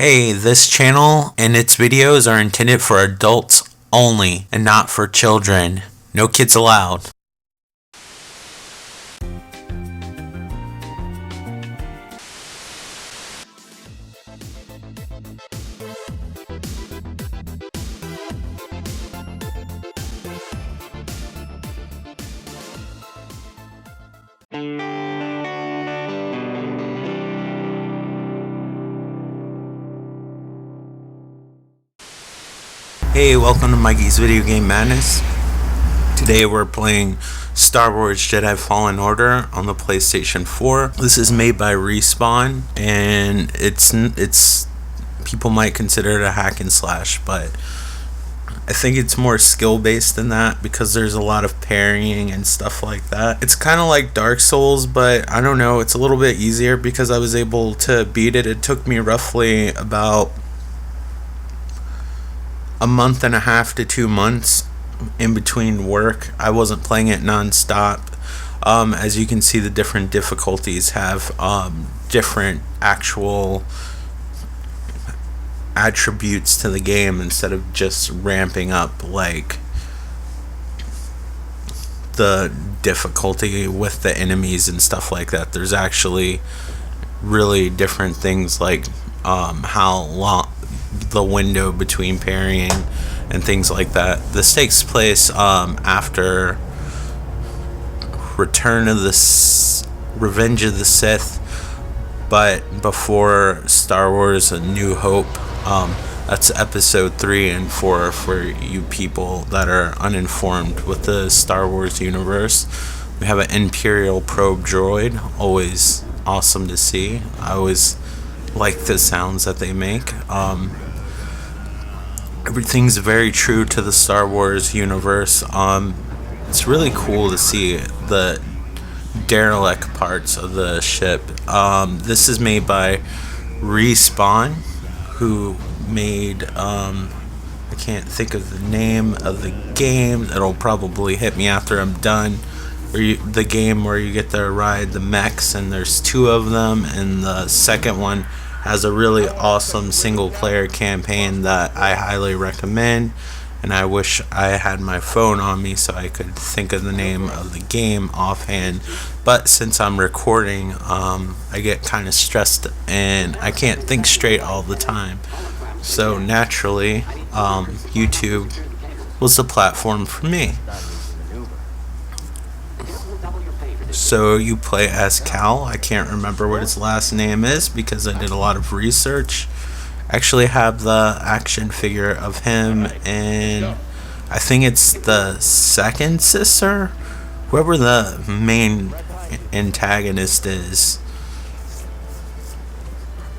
Hey, this channel and its videos are intended for adults only and not for children. No kids allowed. Hey, welcome to Mikey's Video Game Madness. Today we're playing Star Wars Jedi Fallen Order on the PlayStation 4. This is made by Respawn, and it's people might consider it a hack and slash, but I think it's more skill based than that because there's a lot of parrying and stuff like that. It's kind of like Dark Souls, but I don't know, it's a little bit easier because I was able to beat it. It took me roughly about a month and a half to 2 months in between work. I wasn't playing it non-stop. As you can see, the different difficulties have different actual attributes to the game instead of just ramping up like the difficulty with the enemies and stuff like that. There's actually really different things like how long the window between parrying and things like that. This takes place after Revenge of the Sith, but before Star Wars A New Hope. That's episode 3 and 4 for you people that are uninformed with the Star Wars universe. We have an Imperial probe droid, always awesome to see. I always like the sounds that they make. Everything's very true to the Star Wars universe. It's really cool to see the derelict parts of the ship. This is made by Respawn, who made I can't think of the name of the game. It'll probably hit me after I'm done. The game where you get to ride the mechs, and there's 2 of them, and the second one has a really awesome single player campaign that I highly recommend, and I wish I had my phone on me so I could think of the name of the game offhand, but since I'm recording, I get kind of stressed and I can't think straight all the time, so naturally YouTube was the platform for me. So you play as Cal. I can't remember what his last name is because I did a lot of research. I actually have the action figure of him, and I think it's the second sister, whoever the main antagonist is,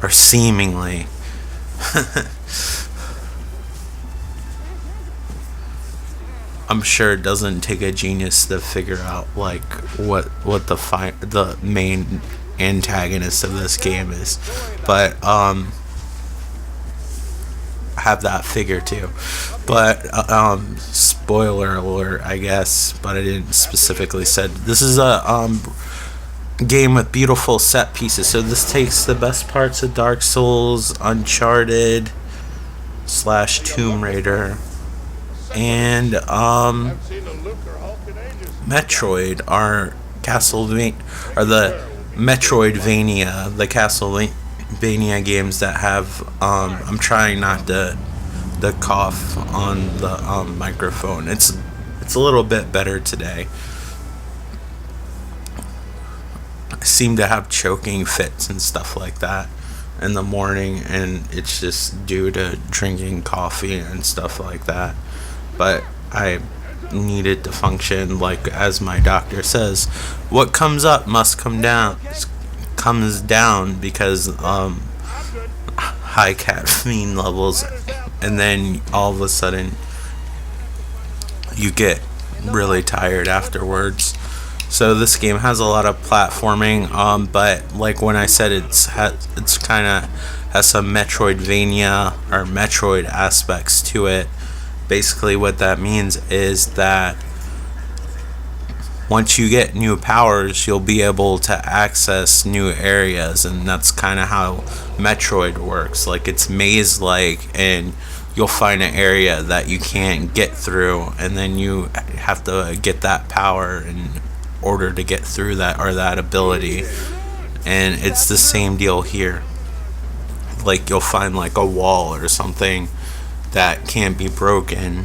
or seemingly. I'm sure it doesn't take a genius to figure out like what the main antagonist of this game is, but I have that figure too. But spoiler alert, I guess, but I didn't specifically said. This is a game with beautiful set pieces. So this takes the best parts of Dark Souls, Uncharted / Tomb Raider, and Metroid, or the Castlevania games that have I'm trying not to cough on the microphone. It's a little bit better today. I seem to have choking fits and stuff like that in the morning, and it's just due to drinking coffee and stuff like that. But I needed to function like as my doctor says, what comes up must come down. Comes down because high caffeine levels, and then all of a sudden you get really tired afterwards. So this game has a lot of platforming, but like when I said it's kind of has some Metroidvania or Metroid aspects to it. Basically what that means is that once you get new powers, you'll be able to access new areas, and that's kind of how Metroid works. Like, it's maze-like, and you'll find an area that you can't get through, and then you have to get that power in order to get through that, or that ability. And it's the same deal here. Like, you'll find like a wall or something that can't be broken,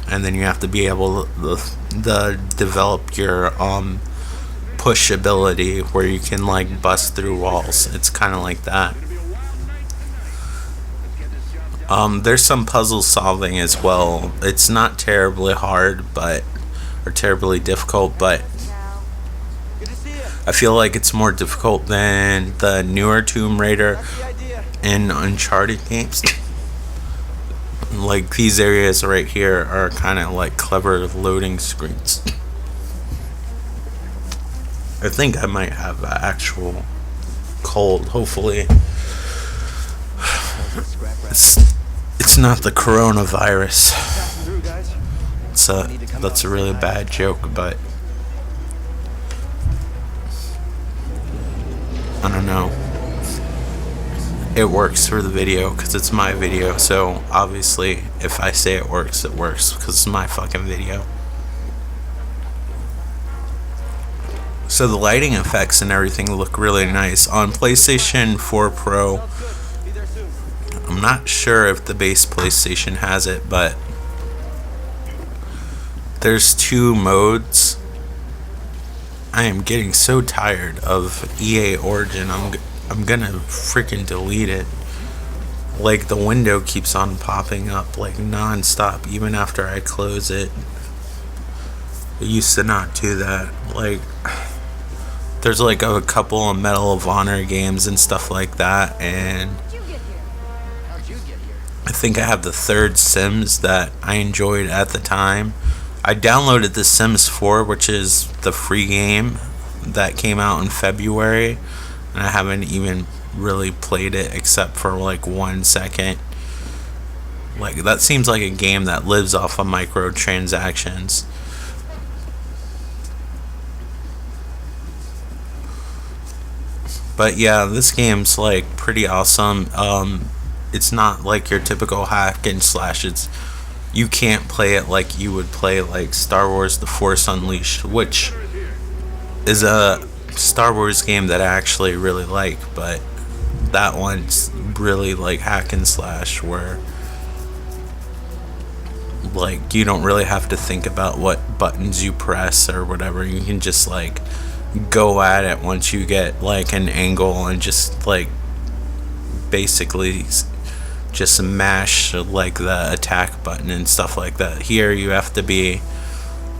and then you have to be able to develop your push ability where you can like bust through walls. It's kind of like that. There's some puzzle solving as well. It's not terribly hard, or terribly difficult, but I feel like it's more difficult than the newer Tomb Raider and Uncharted games. Like, these areas right here are kind of like clever loading screens. I think I might have an actual cold, hopefully. It's not the coronavirus. That's a really bad joke, but I don't know. It works for the video because it's my video, so obviously if I say it works because it's my fucking video. So the lighting effects and everything look really nice. On PlayStation 4 Pro, I'm not sure if the base PlayStation has it, but there's 2 modes. I am getting so tired of EA Origin. I'm gonna freaking delete it. Like, the window keeps on popping up like non-stop even after I close it. It used to not do that. Like, there's like a couple of Medal of Honor games and stuff like that, and I think I have the 3rd Sims that I enjoyed at the time. I downloaded The Sims 4, which is the free game that came out in February, and I haven't even really played it except for like 1 second. Like, that seems like a game that lives off of microtransactions. But yeah, this game's like pretty awesome. It's not like your typical hack and slash. You can't play it like you would play like Star Wars The Force Unleashed, which is a Star Wars game that I actually really like, but that one's really like hack and slash, where like you don't really have to think about what buttons you press or whatever. You can just like go at it once you get like an angle, and just like basically just mash like the attack button and stuff like that. Here you have to be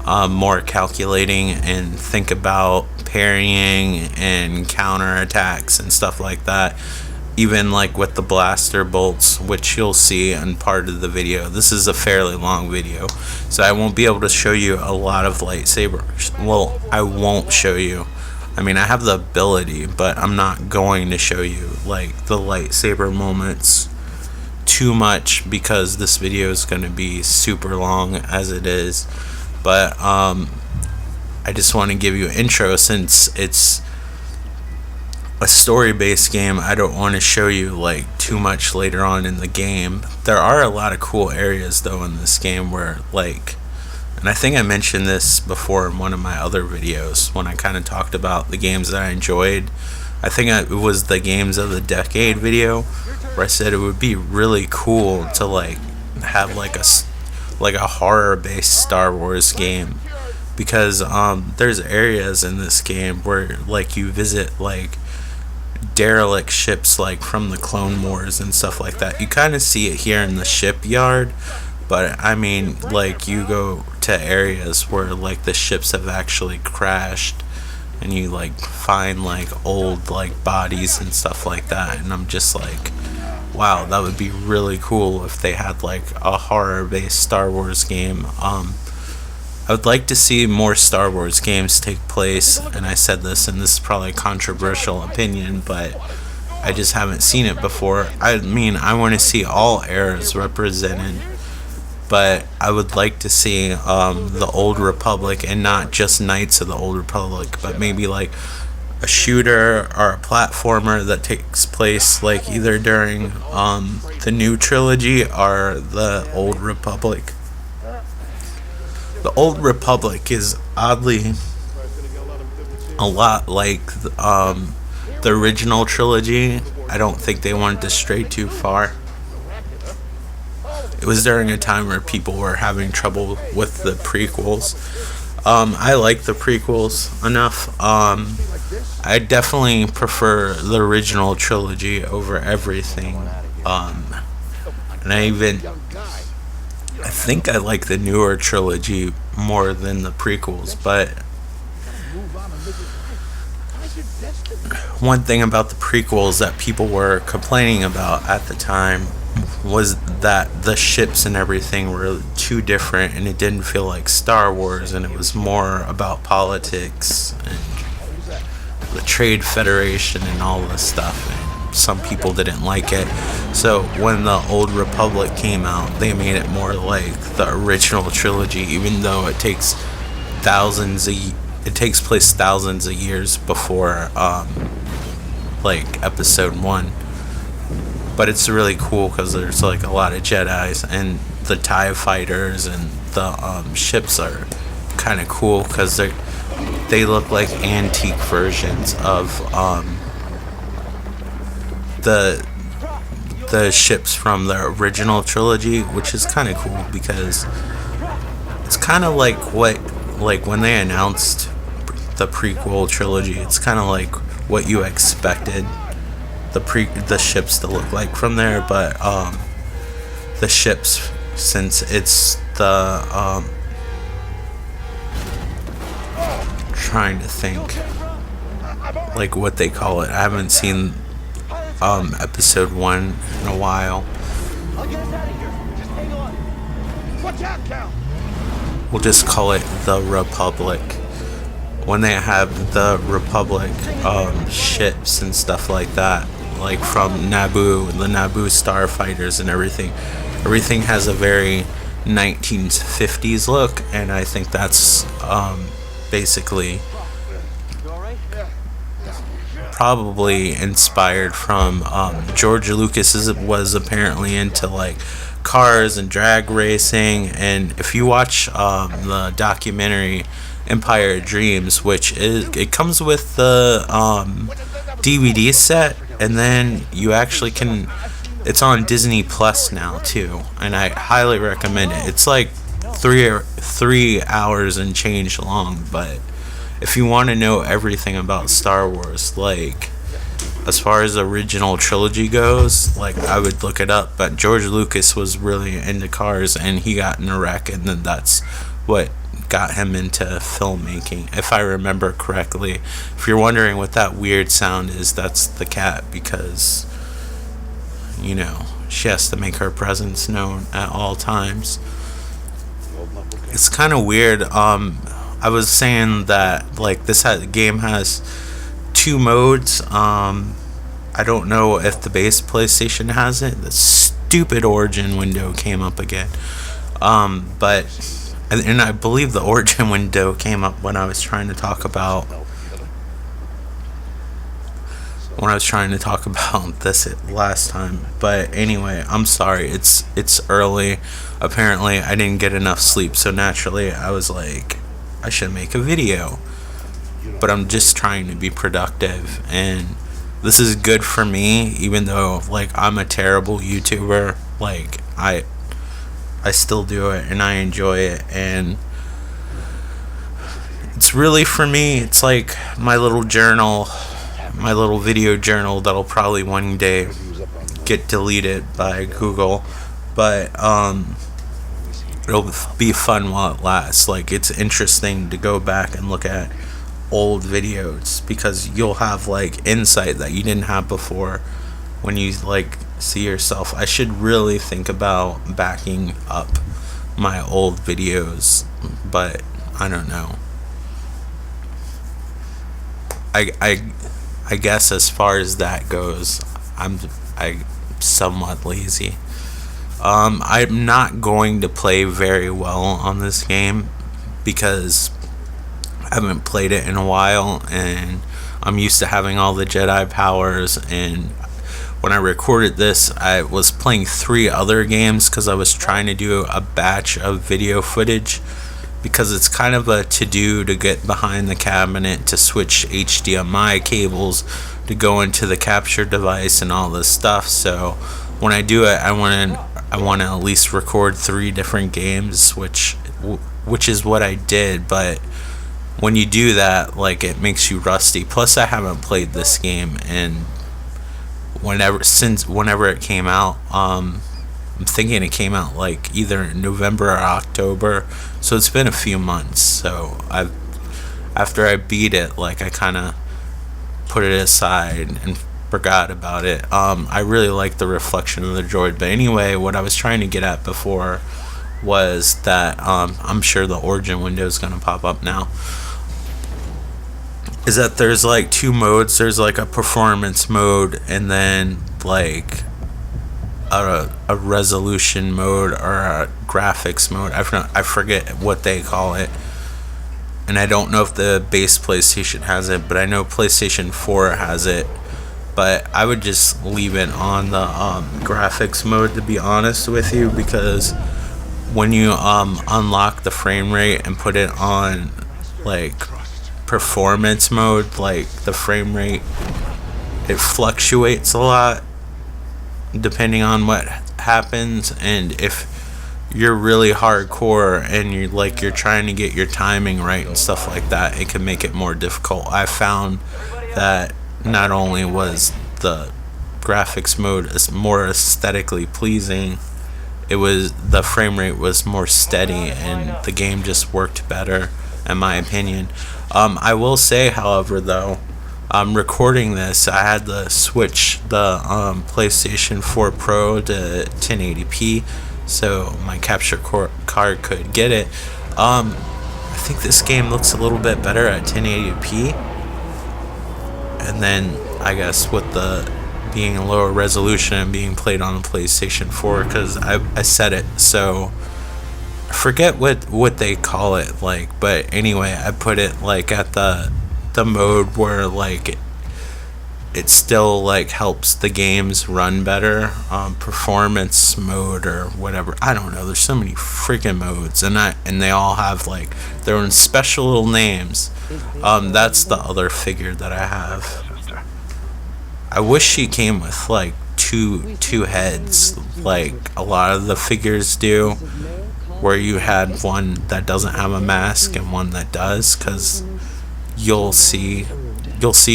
more calculating and think about parrying and counter attacks and stuff like that, even like with the blaster bolts, which you'll see in part of the video. This is a fairly long video, so I won't be able to show you a lot of lightsabers. Well, I won't show you. I mean, I have the ability, but I'm not going to show you like the lightsaber moments too much, because this video is going to be super long as it is. But I just want to give you an intro, since it's a story-based game. I don't want to show you like too much later on in the game. There are a lot of cool areas though in this game where like, and I think I mentioned this before in one of my other videos when I kind of talked about the games that I enjoyed. I think it was the games of the decade video, where I said it would be really cool to like have like a horror-based Star Wars game, because there's areas in this game where like you visit like derelict ships like from the Clone Wars and stuff like that. You kind of see it here in the shipyard, but I mean like you go to areas where like the ships have actually crashed, and you like find like old like bodies and stuff like that, and I'm just like, wow, that would be really cool if they had like a horror-based Star Wars game. I would like to see more Star Wars games take place, and I said this, and this is probably a controversial opinion, but I just haven't seen it before. I mean, I want to see all eras represented, but I would like to see the Old Republic, and not just Knights of the Old Republic, but maybe like a shooter or a platformer that takes place like either during the new trilogy or the Old Republic. The Old Republic is oddly a lot like the original trilogy. I don't think they wanted to stray too far. It was during a time where people were having trouble with the prequels. I like the prequels enough. I definitely prefer the original trilogy over everything. And I think I like the newer trilogy more than the prequels, but one thing about the prequels that people were complaining about at the time was that the ships and everything were too different, and it didn't feel like Star Wars, and it was more about politics and the Trade Federation and all this stuff, and some people didn't like it. So when the Old Republic came out, they made it more like the original trilogy, even though it takes place thousands of years before like episode 1. But it's really cool because there's like a lot of Jedis, and the TIE fighters and the ships are kind of cool because they look like antique versions of the ships from the original trilogy, which is kind of cool because it's kind of like when they announced the prequel trilogy, it's kind of like what you expected the ships to look like from there, but the ships, since it's the trying to think like what they call it. I haven't seen episode 1 in a while. We'll just call it the Republic. When they have the Republic ships and stuff like that, like from Naboo, the Naboo starfighters and everything has a very 1950s look, and I think that's basically probably inspired from George Lucas was apparently into like cars and drag racing, and if you watch the documentary Empire of Dreams, which it comes with the DVD set, and then you actually can, it's on Disney Plus now too, and I highly recommend it. It's like 3 hours and change long, but if you want to know everything about Star Wars, like as far as the original trilogy goes, like I would look it up. But George Lucas was really into cars, and he got in a wreck, and then that's what got him into filmmaking, if I remember correctly. If you're wondering what that weird sound is, that's the cat, because you know she has to make her presence known at all times. It's kind of weird. I was saying that like this game has 2 modes. I don't know if the base PlayStation has it. The stupid Origin window came up again. And I believe the Origin window came up when I was trying to talk about this last time. But anyway, I'm sorry. It's early. Apparently, I didn't get enough sleep, so naturally, I was like, I should make a video. But I'm just trying to be productive, and this is good for me, even though like I'm a terrible YouTuber. Like I still do it, and I enjoy it, and it's really, for me, it's like my little journal, my little video journal that'll probably one day get deleted by Google, but it'll be fun while it lasts. Like, it's interesting to go back and look at old videos, because you'll have like insight that you didn't have before when you like see yourself. I should really think about backing up my old videos, but I don't know. I guess as far as that goes, I'm somewhat lazy. I'm not going to play very well on this game because I haven't played it in a while, and I'm used to having all the Jedi powers. And when I recorded this, I was playing 3 other games because I was trying to do a batch of video footage, because it's kind of a to-do to get behind the cabinet, to switch HDMI cables, to go into the capture device and all this stuff. So when I do it, I want to at least record 3 different games, which is what I did. But when you do that, like, it makes you rusty. Plus, I haven't played this game and whenever it came out. I'm thinking it came out like either in November or October, so it's been a few months. So after I beat it, like, I kind of put it aside and forgot about it. I really like the reflection of the droid. But anyway, what I was trying to get at before was that I'm sure the origin window is going to pop up now. Is that there's like 2 modes. There's like a performance mode, and then like a resolution mode or a graphics mode. I forget what they call it, and I don't know if the base PlayStation has it, but I know PlayStation 4 has it. But I would just leave it on the graphics mode, to be honest with you, because when you unlock the frame rate and put it on like performance mode, like, the frame rate, it fluctuates a lot depending on what happens. And if you're really hardcore and you're trying to get your timing right and stuff like that, it can make it more difficult. I found that not only was the graphics mode more aesthetically pleasing, it was the frame rate was more steady, and the game just worked better, in my opinion. I will say, however, though, I'm recording this, I had to switch the PlayStation 4 Pro to 1080p so my capture card could get it. I think this game looks a little bit better at 1080p, and then I guess with the being a lower resolution and being played on the PlayStation 4, because I set it, so I forget what they call it, like, but anyway, I put it like at the mode where like it still like helps the games run better, performance mode or whatever. I don't know, there's so many freaking modes, and they all have like their own special little names. That's the other figure that I have. I wish she came with like two heads, like a lot of the figures do, where you had one that doesn't have a mask and one that does, because you'll see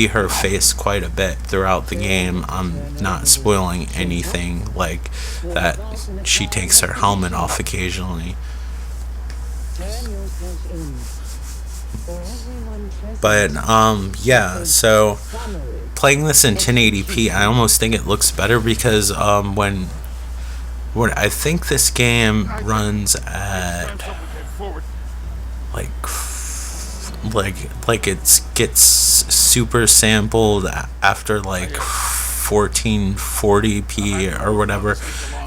her face quite a bit throughout the game. I'm not spoiling anything, like that she takes her helmet off occasionally. But yeah, so playing this in 1080p, I almost think it looks better, because when I think this game runs at like it gets super sampled after like 1440p or whatever.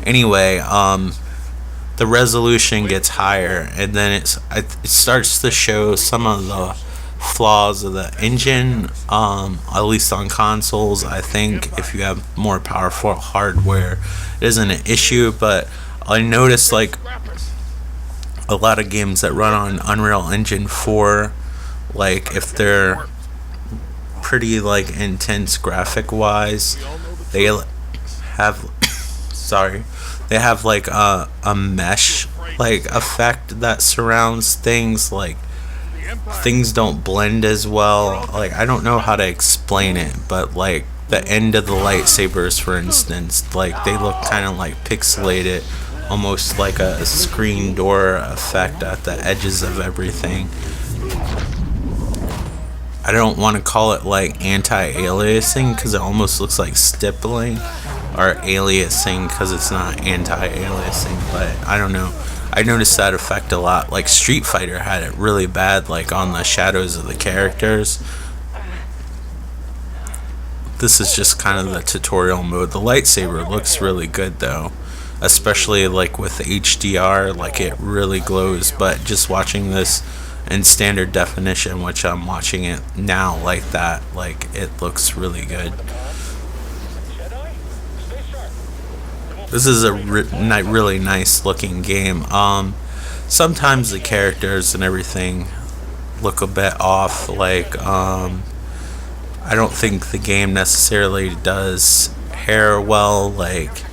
Anyway, the resolution gets higher, and then it starts to show some of the flaws of the engine, at least on consoles. I think if you have more powerful hardware, it isn't an issue, but I noticed like a lot of games that run on Unreal Engine 4, like if they're pretty like intense graphic wise, they have they have like a mesh like effect that surrounds things, like things don't blend as well. Like, I don't know how to explain it, but like the end of the lightsabers, for instance, like they look kind of like pixelated, almost like a screen door effect at the edges of everything. I don't want to call it like anti-aliasing, because it almost looks like stippling, or aliasing because it's not anti-aliasing, but I don't know. I noticed that effect a lot. Like Street Fighter had it really bad, like on the shadows of the characters. This is just kind of the tutorial mode. The lightsaber looks really good though. especially like with HDR, like it really glows. But just watching this in standard definition, which I'm watching it now like that, like it looks really good. This is a really nice looking game. Sometimes the characters and everything look a bit off. Like, I don't think the game necessarily does hair well. Like,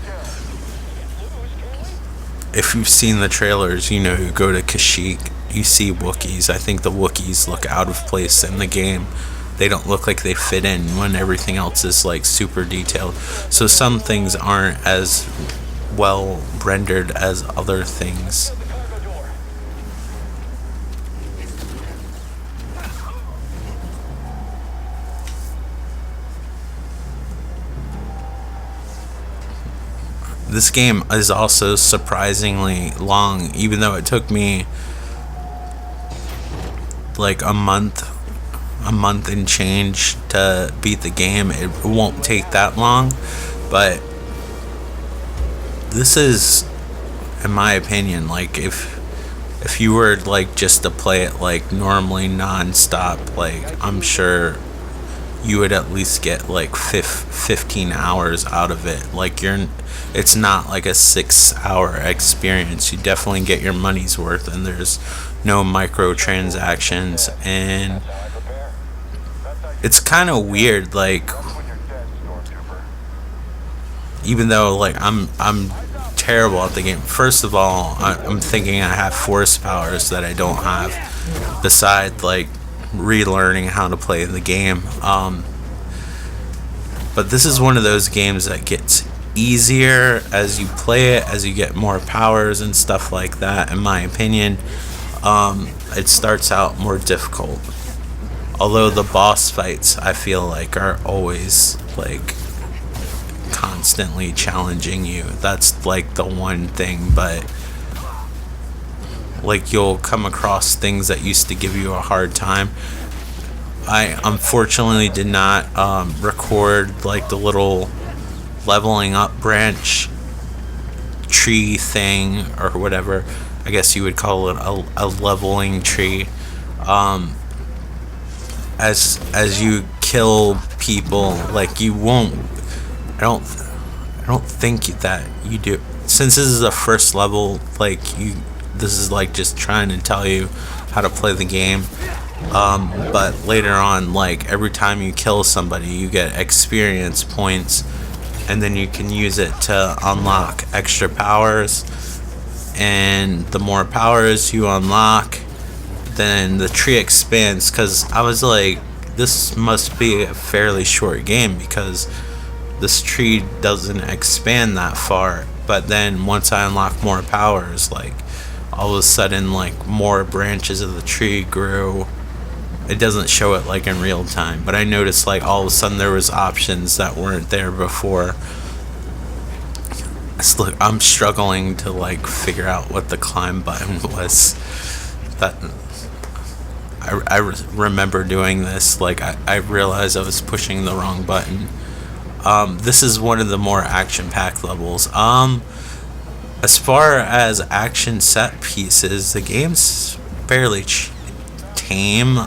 if you've seen the trailers, you know, you go to Kashyyyk, you see Wookiees. I think the Wookiees look out of place in the game. They don't look like they fit in when everything else is like super detailed. So some things aren't as well rendered as other things. This game is also surprisingly long, even though it took me like a month and change to beat the game. It won't take that long, but this is, in my opinion, like if you were like just to play it like normally non-stop, like I'm sure you would at least get like 15 hours out of it. Like it's not like a 6-hour experience. You definitely get your money's worth, and there's no microtransactions, and it's kind of weird, like, even though like I'm terrible at the game. First of all, I'm thinking I have force powers that I don't have, besides like relearning how to play the game. But this is one of those games that gets easier as you play it, as you get more powers and stuff like that. In my opinion, it starts out more difficult. Although the boss fights, I feel like, are always like constantly challenging you. That's like the one thing. But like you'll come across things that used to give you a hard time. I unfortunately did not record like the little leveling up branch tree thing, or whatever. I guess you would call it a leveling tree. As you kill people, like you won't. I don't think that you do. Since this is a first level, like this is like just trying to tell you how to play the game. But later on, like every time you kill somebody, you get experience points, and then you can use it to unlock extra powers. And the more powers you unlock, then the tree expands. Because I was like, this must be a fairly short game, because this tree doesn't expand that far. But then once I unlock more powers, like all of a sudden, like more branches of the tree grew. It doesn't show it like in real time, but I noticed like all of a sudden there was options that weren't there before. I'm struggling to like figure out what the climb button was. That I remember doing this, like I realized I was pushing the wrong button. This is one of the more action-packed levels. As far as action set pieces, the game's fairly tame.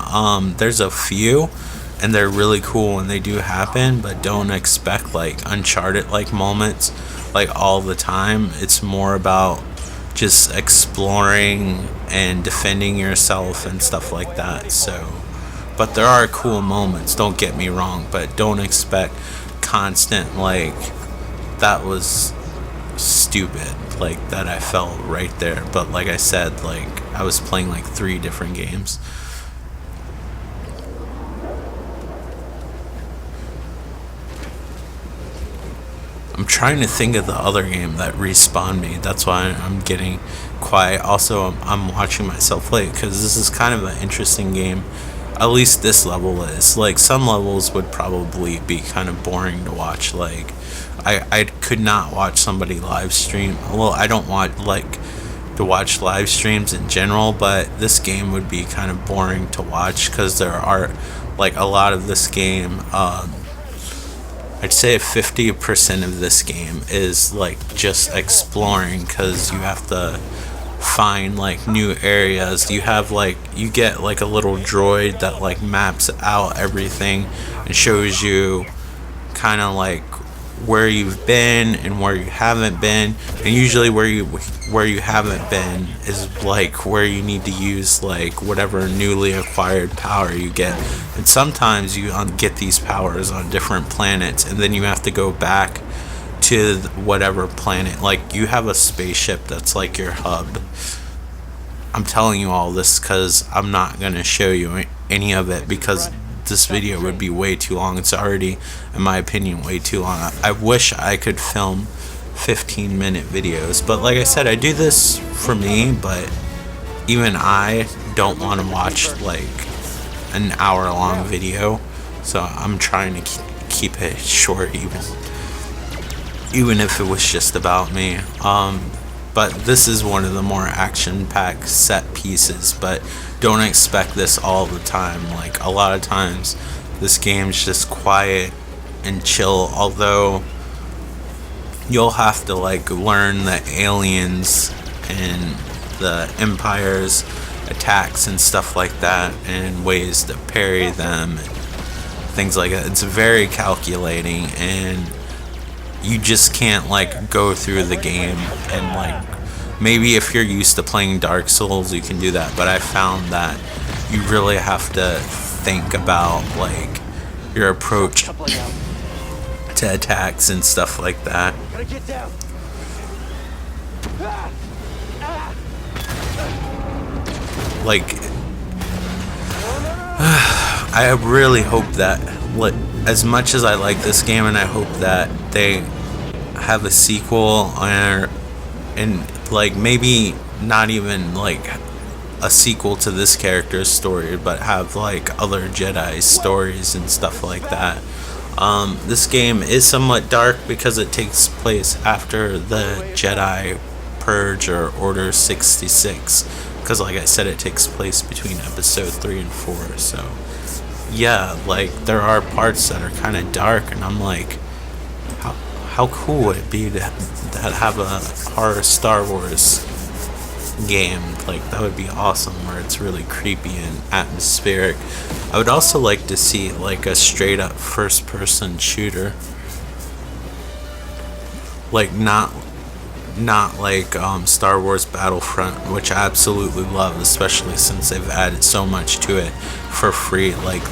There's a few, and they're really cool when they do happen, but don't expect like Uncharted like moments like all the time. It's more about just exploring and defending yourself and stuff like that. So, but there are cool moments, don't get me wrong, but don't expect constant like that was stupid like that I felt right there. But like I said, like I was playing like 3 different games. I'm trying to think of the other game that respawned me. That's why I'm getting quiet. Also, I'm watching myself play, because this is kind of an interesting game. At least this level is. Like, some levels would probably be kind of boring to watch. Like, I could not watch somebody live stream. Well, I don't want, like, to watch live streams in general, but this game would be kind of boring to watch, because there are, like, a lot of this game, I'd say 50% of this game is like just exploring, because you have to find like new areas. You have like, you get like a little droid that like maps out everything and shows you kind of like where you've been and where you haven't been, and usually where you haven't been is like where you need to use like whatever newly acquired power you get. And sometimes you get these powers on different planets, and then you have to go back to whatever planet. Like, you have a spaceship that's like your hub. I'm telling you all this because I'm not going to show you any of it, because this video would be way too long. It's already, in my opinion, way too long. I wish I could film 15-minute videos, but like I said, I do this for me, but even I don't want to watch like an hour-long video, so I'm trying to keep it short, even if it was just about me. But this is one of the more action-packed set pieces, but don't expect this all the time. Like, a lot of times this game's just quiet and chill, although you'll have to like learn the aliens and the Empire's attacks and stuff like that, and ways to parry them, things like that. It's very calculating, and you just can't like go through the game and like, maybe if you're used to playing Dark Souls you can do that, but I found that you really have to think about like your approach to attacks and stuff like that. Like, I really hope that, as much as I like this game, and I hope that they have a sequel, and like maybe not even like a sequel to this character's story, but have like other Jedi stories and stuff like that. This game is somewhat dark because it takes place after the Jedi Purge or Order 66, because like I said, it takes place between episode 3 and 4, so yeah, like there are parts that are kind of dark, and I'm like, how cool would it be to have a horror Star Wars game? Like, that would be awesome, where it's really creepy and atmospheric. I would also like to see like a straight up first person shooter, like not like Star Wars Battlefront, which I absolutely love, especially since they've added so much to it for free. Like,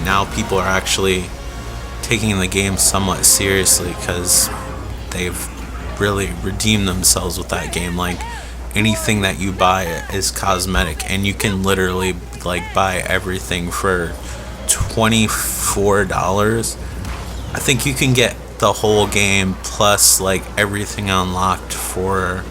now people are actually taking the game somewhat seriously, because they've really redeemed themselves with that game. Like, anything that you buy is cosmetic, and you can literally like buy everything for $24. I think you can get the whole game plus like everything unlocked for,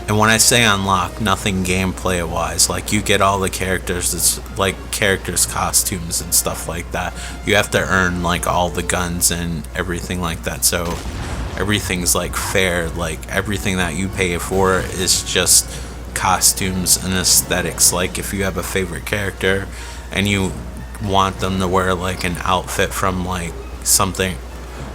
and when I say unlocked, nothing gameplay wise, like you get all the characters, it's like characters' costumes and stuff like that. You have to earn like all the guns and everything like that, so everything's like fair. Like, everything that you pay for is just costumes and aesthetics. Like, if you have a favorite character and you want them to wear like an outfit from like something,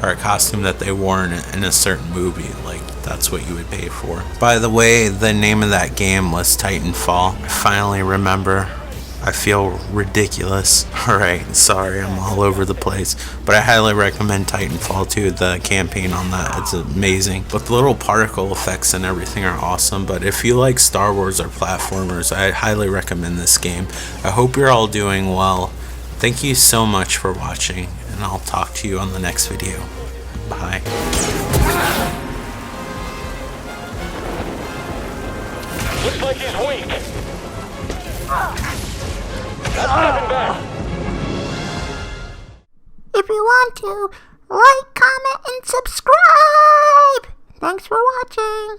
or a costume that they wore in a certain movie, like that's what you would pay for. By the way, the name of that game was Titanfall. I finally remember. I feel ridiculous. Alright, sorry, I'm all over the place. But I highly recommend Titanfall 2. The campaign on that, it's amazing. But the little particle effects and everything are awesome. But if you like Star Wars or platformers, I highly recommend this game. I hope you're all doing well. Thank you so much for watching, and I'll talk to you on the next video. Bye. Looks like he's weak. Stepping back. If you want to, like, comment, and subscribe! Thanks for watching!